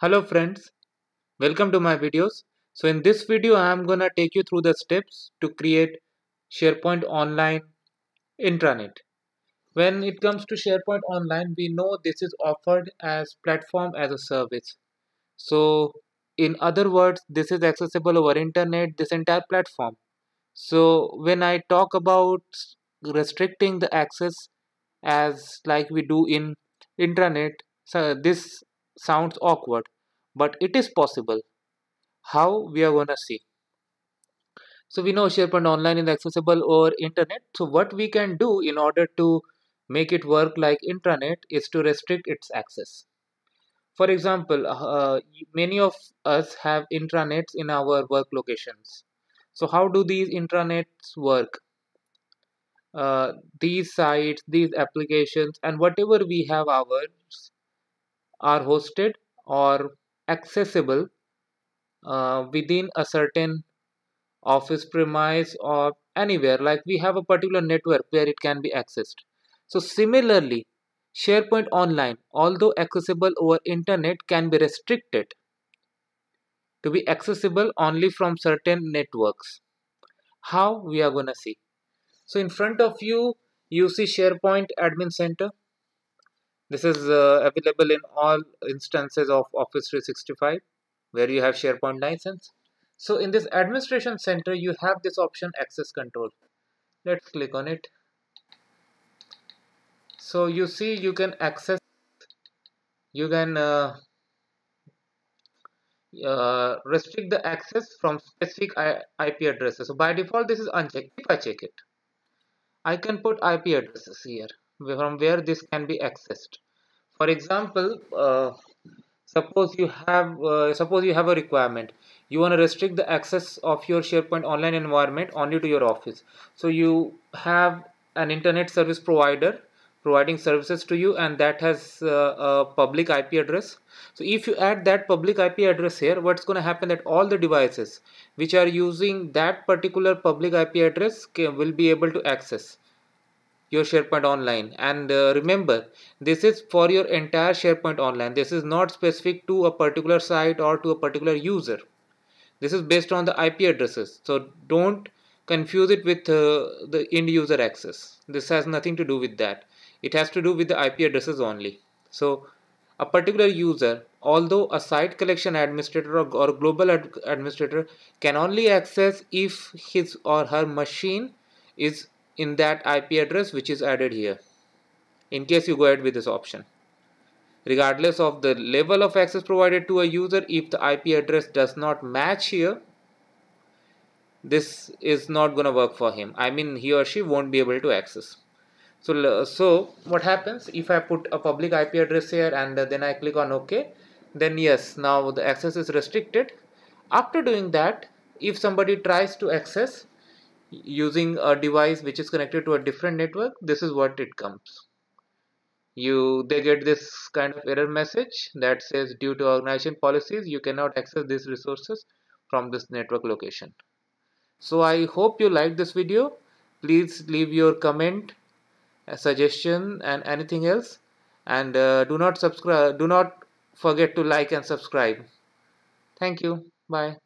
Hello friends, welcome to my videos. So in this video I am gonna take you through the steps to create SharePoint Online Intranet. When it comes to SharePoint Online, we know this is offered as platform as a service. So in other words, this is accessible over internet, this entire platform. So when I talk about restricting the access as like we do in intranet, so this sounds awkward, but it is possible. How we are gonna see? So we know SharePoint Online is accessible over internet. So what we can do in order to make it work like intranet is to restrict its access. For example, many of us have intranets in our work locations. So how do these intranets work? These sites, these applications, and whatever we have ours are hosted or accessible within a certain office premise or anywhere, like we have a particular network where it can be accessed. So similarly, SharePoint Online, although accessible over internet, can be restricted to be accessible only from certain networks. How we are gonna see? So in front of you, you see SharePoint Admin Center. This is available in all instances of Office 365 where you have SharePoint license. So in this administration center, you have this option access control. Let's click on it. So you see you can access, you can restrict the access from specific IP addresses. So by default this is unchecked. If I check it, I can put IP addresses here from where this can be accessed. For example, suppose you have a requirement. You want to restrict the access of your SharePoint Online environment only to your office. So you have an internet service provider providing services to you, and that has a public IP address. So if you add that public IP address here, what's going to happen that all the devices which are using that particular public IP address will be able to access your SharePoint Online. And remember, this is for your entire SharePoint Online. This is not specific to a particular site or to a particular user. This is based on the IP addresses. So don't confuse it with the end user access. This has nothing to do with that. It has to do with the IP addresses only. So a particular user, although a site collection administrator or global administrator, can only access if his or her machine is in that IP address which is added here, in case you go ahead with this option. Regardless of the level of access provided to a user, if the IP address does not match here, this is not going to work for him. I mean, he or she won't be able to access. So what happens if I put a public IP address here and then I click on OK? Then yes, now the access is restricted. After doing that, if somebody tries to access using a device which is connected to a different network, this is what it comes. They get this kind of error message that says, due to organization policies, you cannot access these resources from this network location. So I hope you liked this video. Please leave your comment, a suggestion, and anything else, and do not forget to like and subscribe. Thank you. Bye.